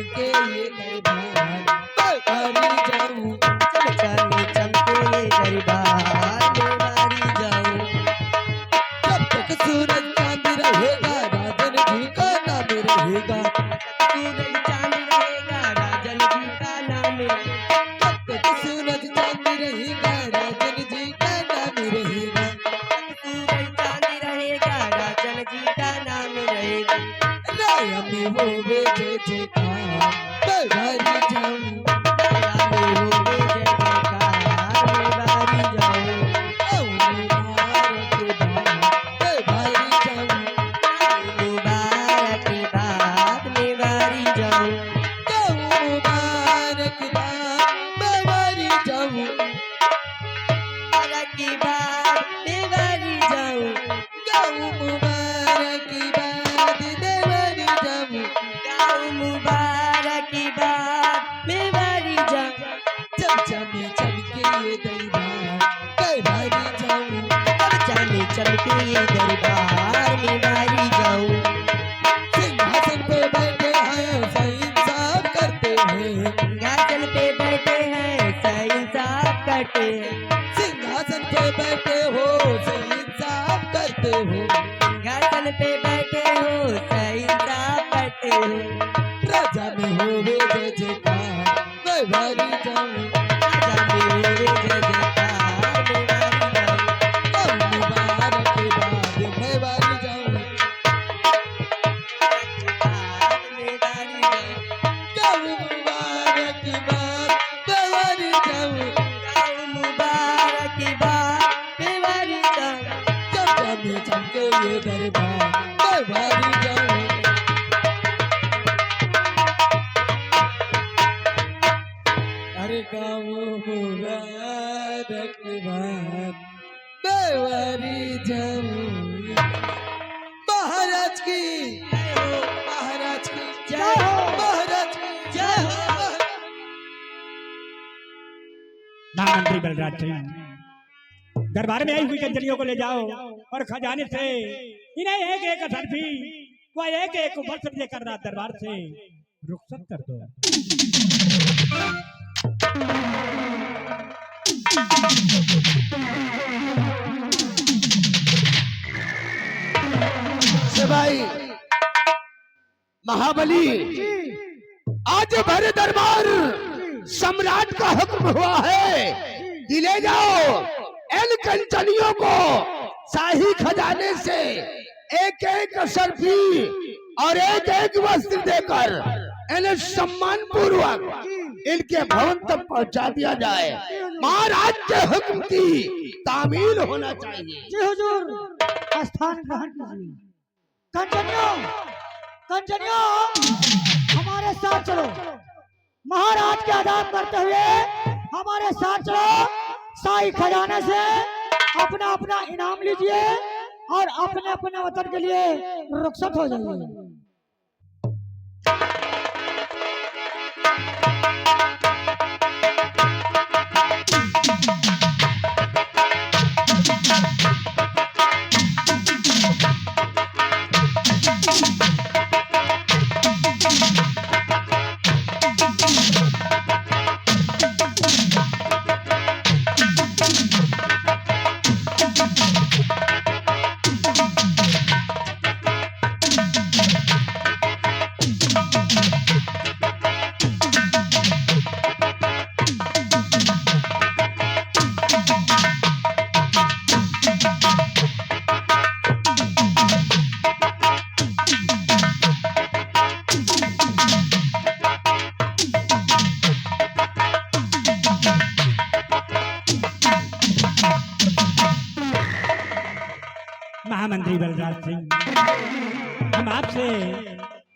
चमके ये दरबार बारी जाऊं चमकाने चमके ये दरबार में बारी जाऊं जब तक सूरज चांद रहेगा राजन जी का नाम रहेगा सूरज चांद रहेगा राजन जी का नाम जब तक सूरज चांद रहेगा राजन जी का नाम रहेगा सूरज चांद रहेगा राजन जी का नाम रहेगा राया में होवे जय जयकार मैं बारी जाऊं राया में होवे जय जयकार मैं बारी जाऊं मुबारक बाद मैं बारी जाऊं मुबारक बाद मैं बारी जाऊं मुबारक बाद मैं बारी जाऊं मुबारक बाद मैं बारी जाऊं मुबारक बाद मैं बारी जाऊं मुबारक बाद मैं बारी जाऊं चमचमे चमके ये दरबार मैं बारी जाऊं चमचमे चमके ये दरबार में बारी जाऊं सिंहासन पे बैठे हैं सही इंसाफ करते हैं सिंहासन पे बैठे हैं सही इंसाफ करते हैं सिंहासन पे बैठे हो सही इंसाफ करते हो सिंहासन पे बैठे हो सही इंसाफ करते हो राजा में होवे जय जयकार मैं बारी जाऊं राजा में होवे जय जयकार मैं बारी जाऊं मुबारक बाद मैं बारी जाऊं मैं बारी जाऊं मुबारक बाद मैं बारी जाऊं मुबारक बाद मैं बारी जाऊं चमचमे चमके ये दरबार मैं बारी जाऊं गाँव मुबारक बाद मैं बारी जाऊं महाराज की जय हो महाराज की जय हो महाराज की जय हो महामंत्री बलराज सिंह दरबार में आई हुई कंजलियों को ले जाओ और खजाने से इन्हें एक एक अशर्फी व एक एक वस्त्र देकर रात दरबार से रुखसत कर दो। भाई महाबली आज भरे दरबार सम्राट का हुक्म हुआ है कि ले जाओ इन कंचनियों को शाही खजाने से एक एक अशर्फी और एक एक वस्त्र देकर इन्हें सम्मान पूर्वक इनके भवन तक पहुंचा दिया जाए। महाराज के हुक्म की तामील होना चाहिए। जी हुजूर स्थान ग्रहण कीजिए। कंचनियों कंचनियों हमारे साथ चलो महाराज के आदाब करते हुए हमारे साथ चलो शाही खजाने से अपना अपना इनाम लीजिए और अपने अपने वतन के लिए रुखसत हो जाइए। महामंत्री बलराज सिंह हम आपसे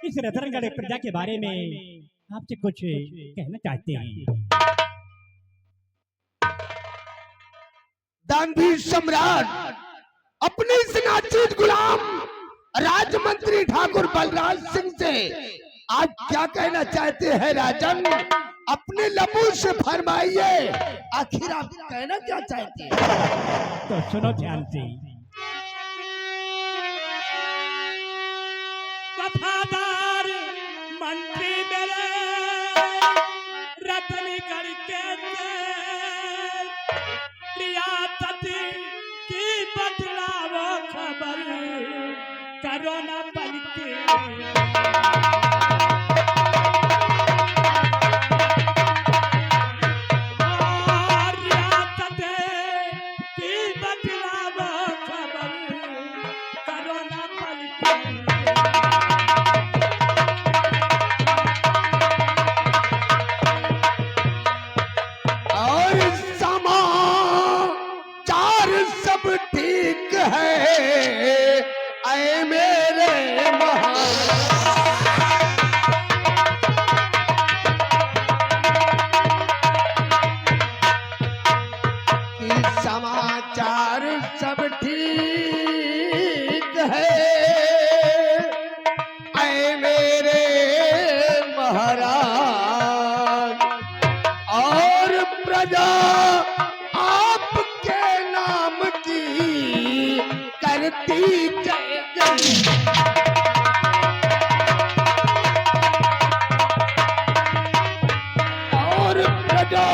इस रतनगढ़ प्रजा के बारे में आपसे कुछ कहना चाहते हैं। दानवीर सम्राट अपने इस नाचीज गुलाम राजमंत्री ठाकुर बलराज सिंह से आज क्या कहना चाहते हैं राजन? अपने लबों से फरमाइए, आखिर आप कहना क्या चाहते हैं? तो सुनो ध्यान से। वफादार मंत्री मेरे कहते रियासत की बदलावो खबर करो ना पलके रियासत की बदलावो खबर करो ना पलके और समाचार सब ठीक है ऐ मेरे कि समाचार सब ठीक है ऐ मेरे महाराज और प्रजा आपके नाम की करती जय जय और प्रजा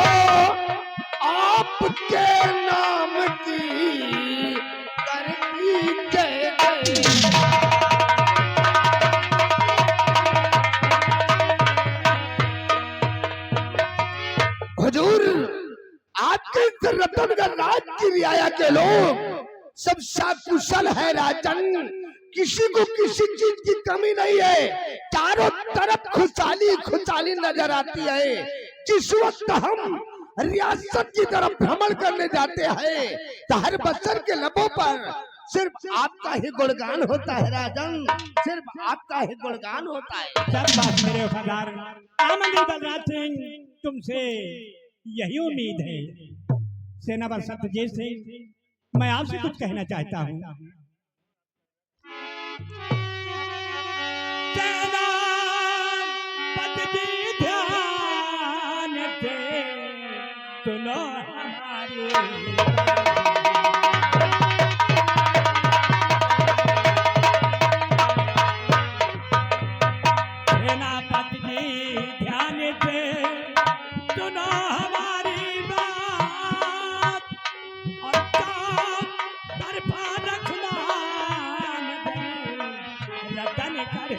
आपके नाम की करती जय जय हुजूर आपके इस रतनगढ़ राज की रियाया के लोग सब सकुशल है राजन किसी को किसी चीज की कमी नहीं है चारों तरफ खुशहाली खुशहाली नजर आती है जिस वक्त हम रियासत की तरफ भ्रमण करने जाते हैं तो हर बच्चन के लबों पर सिर्फ आपका ही गुणगान होता है राजन सिर्फ आपका ही गुणगान होता है सब बात मेरे वफादार आमंत्रित बलराज सिंह तुमसे यही उम्मीद है सेनापति सत्यजीत सिंह मैं आपसे कुछ कहना चाहता हूँ सेनापति जी ध्यान से सुनो हमारी सेनापति जी ध्यान से सुनो हमारी बात और काम तरफा रखना रतन कर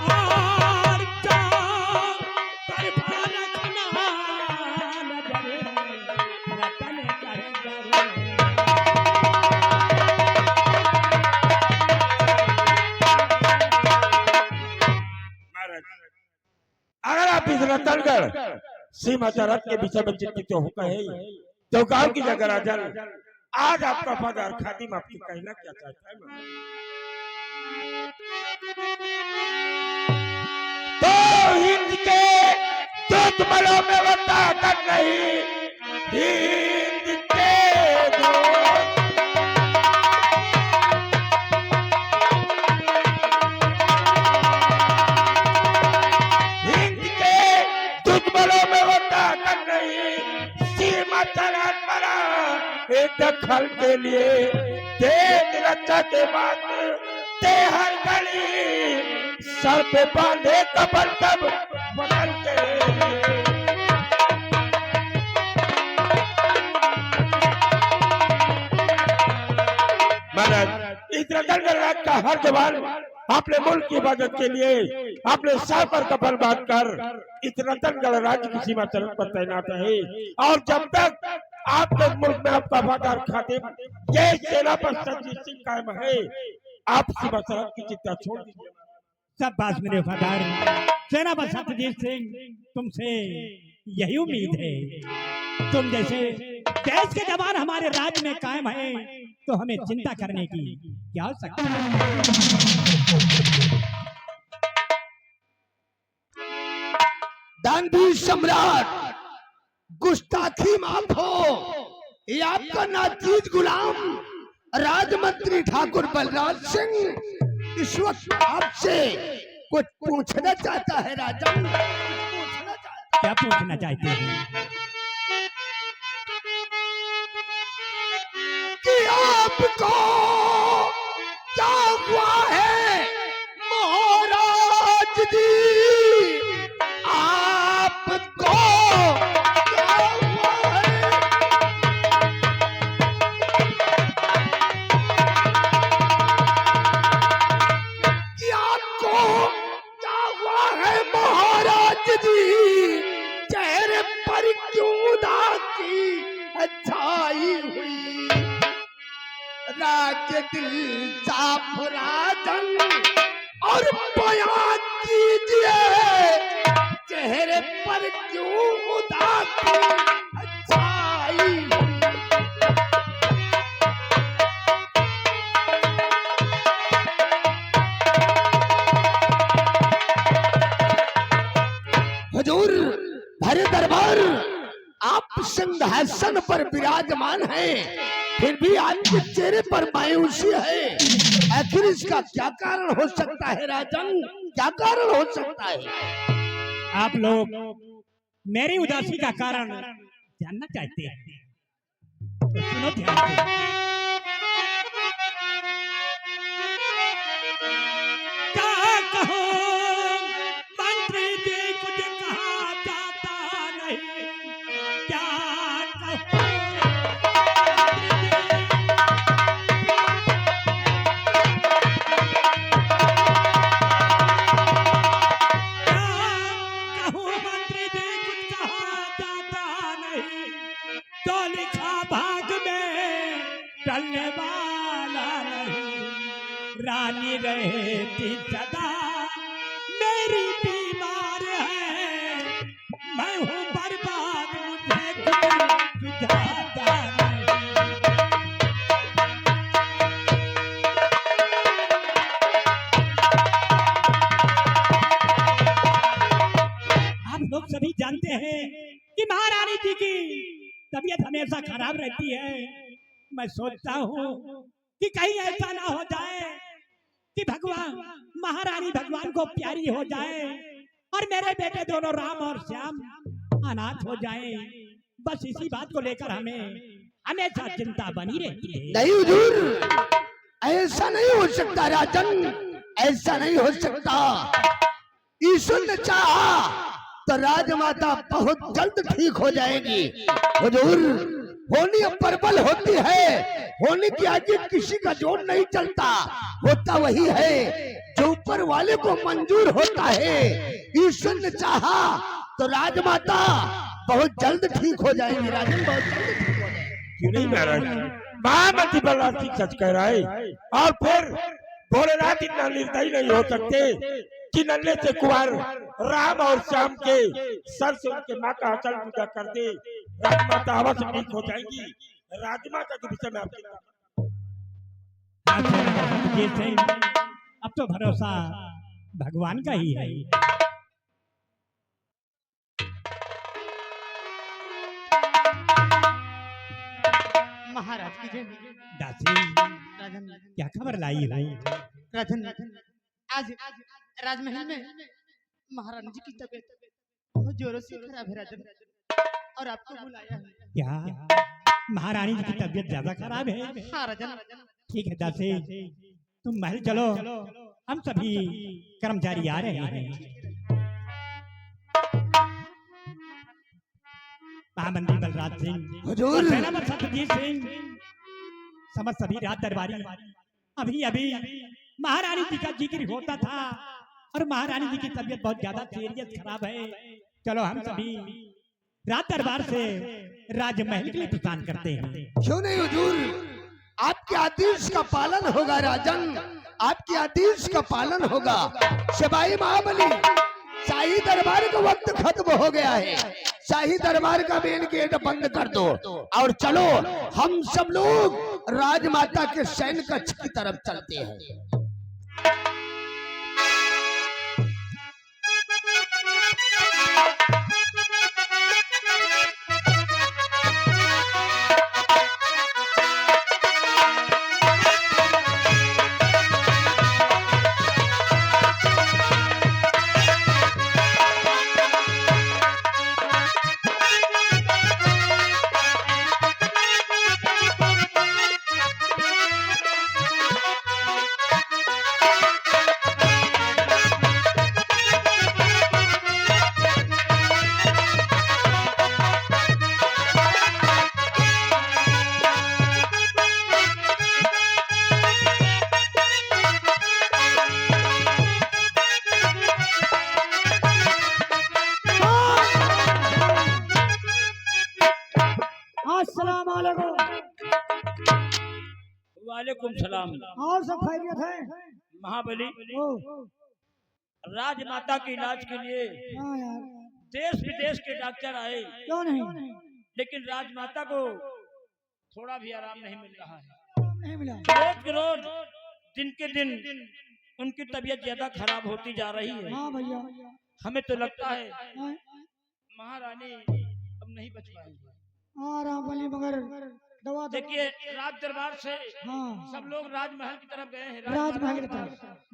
और काम तरफा रखना रतन कर अगर आप इस रतनगढ़ सीमा सरहद के विषय में चिंतित हो कहे तो गांव की जगह राजन आज आपका पदार खादिम आपकी कहना क्या चाहता है तो हिंद के दुश्मनों में वो ताकत नहीं हिंद के दखल के लिए तेज रक्षा के बाद ते हर गली सर पे बांधे कपल कब बदल के महाराज इस रतनगढ़ राज का हर जवान अपने मुल्क की हिफाजत के लिए अपने सर पर कफन बांधकर इस रतनगढ़ राज्य की सीमा सरहद पर तैनात है और जब तक आपके मुल्क में आपका वफादार खादिम ये सेना पर सत्यजीत सिंह कायम है आप सीमा सरहद की चिंता छोड़ दीजिए सब बात मेरे वफादार सेनापति सत्यजीत सिंह तुमसे यही उम्मीद है तुम जैसे देश के जवान हमारे राज्य में कायम है तो हमें चिंता करने की क्या आवश्यकता है दानवीर सम्राट गुस्ताखी माफ हो ये आपका नाचीज गुलाम राजमंत्री ठाकुर बलराज सिंह इस वक्त आपसे कुछ पूछना चाहता है राजन क्या पूछना चाहते हैं कि आपको क्या हुआ है महाराज महाराज जी आपको क्या हुआ है? कि आपको क्या हुआ है महाराज जी? चेहरे पर क्यों उदासी छाई हुई? राज दिल साफ राजन और बयां कीजिए, चेहरे पर क्यों उदासी छाई हुई? हुजूर भरे दरबार, आप सिंहासन पर विराजमान हैं, फिर भी आपके चेहरे पर मायूसी है। आखिर इसका क्या कारण हो सकता है राजन? क्या कारण हो सकता है? आप लोग मेरी उदासी का कारण जानना चाहते हैं तो सुनो ध्यान से। क्या कहूं मंत्री जी, कुछ कहा जाता नहीं। क्या कहूं मंत्री जी, कुछ कहा जाता नहीं। तो लिखा भाग में टलने वाला नहीं। रानी रहती सदा मेरी बीमार है। मैं हूँ बर्बाद, मुझे कुछ सुझाता नहीं। आप लोग सभी जानते हैं कि महारानी जी की तबीयत हमेशा खराब रहती है। मैं सोचता हूँ कि कहीं ऐसा ना हो जाए कि भगवान महारानी भगवान को प्यारी हो जाए और मेरे बेटे दोनों राम और श्याम अनाथ हो जाएं। बस इसी बात को लेकर हमें हमेशा चिंता बनी रहती है। नहीं हुजूर, ऐसा नहीं हो सकता राजन, ऐसा नहीं हो सकता। ईश्वर ने चाहा तो राजमाता बहुत जल्द ठीक हो जाएगी। हुजूर, होनी प्रबल होती है, होने की आगे किसी का जोर नहीं चलता। होता वही है जो ऊपर वाले को मंजूर होता है। ईश्वर ने चाहा तो राजमाता बहुत जल्द ठीक हो जाएगी। राजन, बहुत जल्द ठीक हो जाएगी। क्यों नहीं महाराज? महामंत्री बलराज सिंह सच कह रहा है। और फिर भोलेनाथ इतना निर्दयी नहीं हो सकते कि नन्हे से कुंवर राम और श्याम के सर से उनके माँ का आंचल पूजा कर दे। राजमाता अवश्य ठीक हो जाएंगी। राजमाता के विषय में आप ये सिंह, अब तो भरोसा भगवान का ही है। महाराज की जय। दासी, राजन, क्या खबर लाई है? राजन, आज राजमहल में महारानी जी की तबीयत बहुत जोरों से खराब है राजन, और आपको बुलाया है। क्या महारानी जी की तबीयत ज्यादा खराब है? हाँ राजन। ठीक है दासी, तुम महल चलो, हम सभी कर्मचारी आ रहे हैं। महामंत्री बलराज सिंह, हुजूर, सेनापति सत्यजीत सिंह, समस्त सभी राज दरबारी अभी अभी महारानी जी का जिक्र होता था और महारानी जी की तबीयत बहुत ज्यादा सीरियस खराब है। चलो हम सभी राज दरबार से राजमहल के लिए प्रस्थान करते हैं। क्यों नहीं हुजूर, आपके आदेश का पालन होगा राजन, आपके आदेश का पालन होगा। सिपाही महाबली, शाही दरबार का वक्त खत्म हो गया है। शाही दरबार का मेन गेट बंद कर दो और चलो हम सब लोग राजमाता के सैन्य कक्ष की तरफ चलते हैं। वालेकुम सलाम। और सब खैरियत है? महाबली, ओ राजमाता के इलाज के लिए हाँ यार, देश विदेश के डॉक्टर आए, क्यों नहीं? लेकिन राजमाता को थोड़ा भी आराम नहीं मिल रहा है। नहीं मिला? रोज रोज दिन के दिन उनकी तबीयत ज्यादा खराब होती जा रही है। हाँ भैया। हमें तो लगता है हाँ, महारानी अब नहीं बच पाएंगी। हाँ राम बली, मगर दवा देखिए, राज दरबार से हाँ सब लोग राजमहल की तरफ गए हैं। राजमहल की तरफ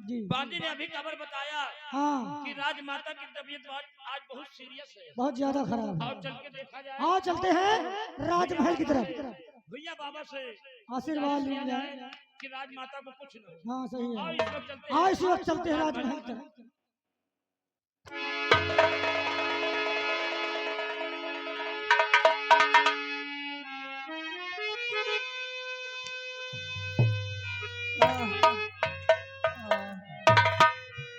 जी। बांदी ने अभी खबर बताया हाँ कि राजमाता की तबीयत आज बहुत सीरियस है। बहुत ज्यादा खराब है। और चल के देखा जाए। आओ चलते हैं राजमहल की तरफ, भैया बाबा से आशीर्वाद लिया लिया जाए जाए। कि राजमाता को कुछ न हो। हाँ सही आओ है। इस वक्त चलते आओ हैं। इसी वक्त चलते हैं राजमहल की तरफ।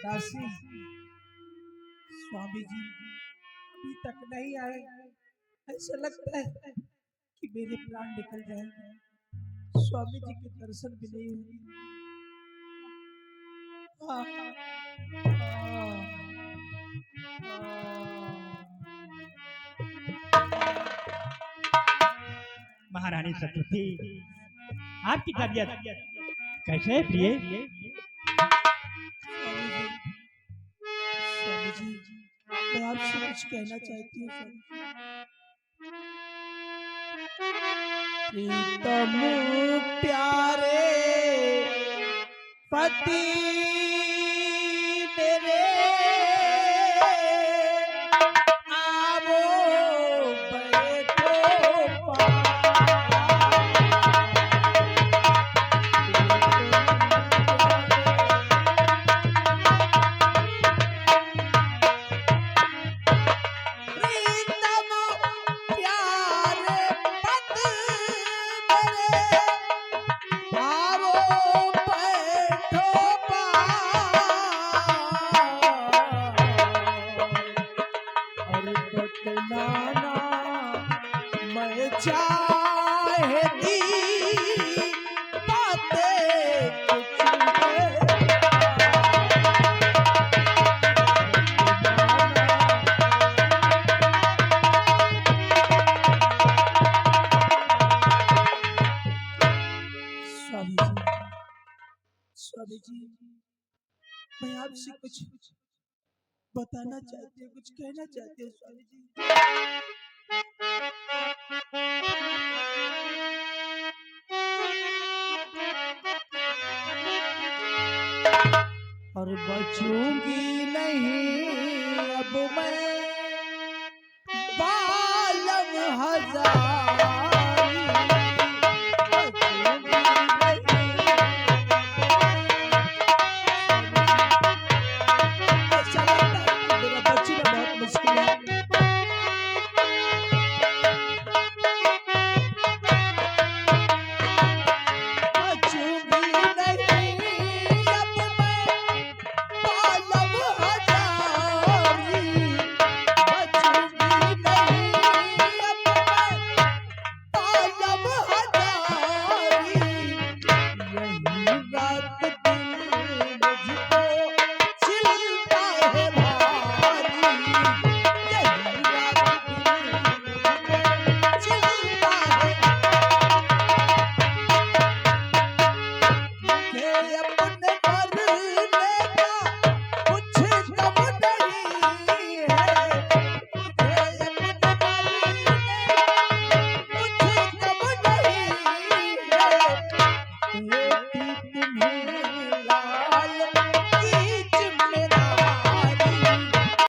दासी, स्वामी जी अभी तक नहीं आए। ऐसा लगता है कि मेरे प्राण निकल जाएंगे। स्वामी जी के दर्शन भी नहीं होंगे। महारानी सती, आपकी तबीयत कैसे है प्रिय? स्वामी जी, मैं आपसे कुछ कहना चाहती हूँ। प्रीतम प्यारे पति मेरे, आवो बैठो चाहती बातें स्वामी जी, मैं आपसे कुछ बताना चाहती हूँ, कुछ कहना चाहती हूँ स्वामी जी। और बचूंगी नहीं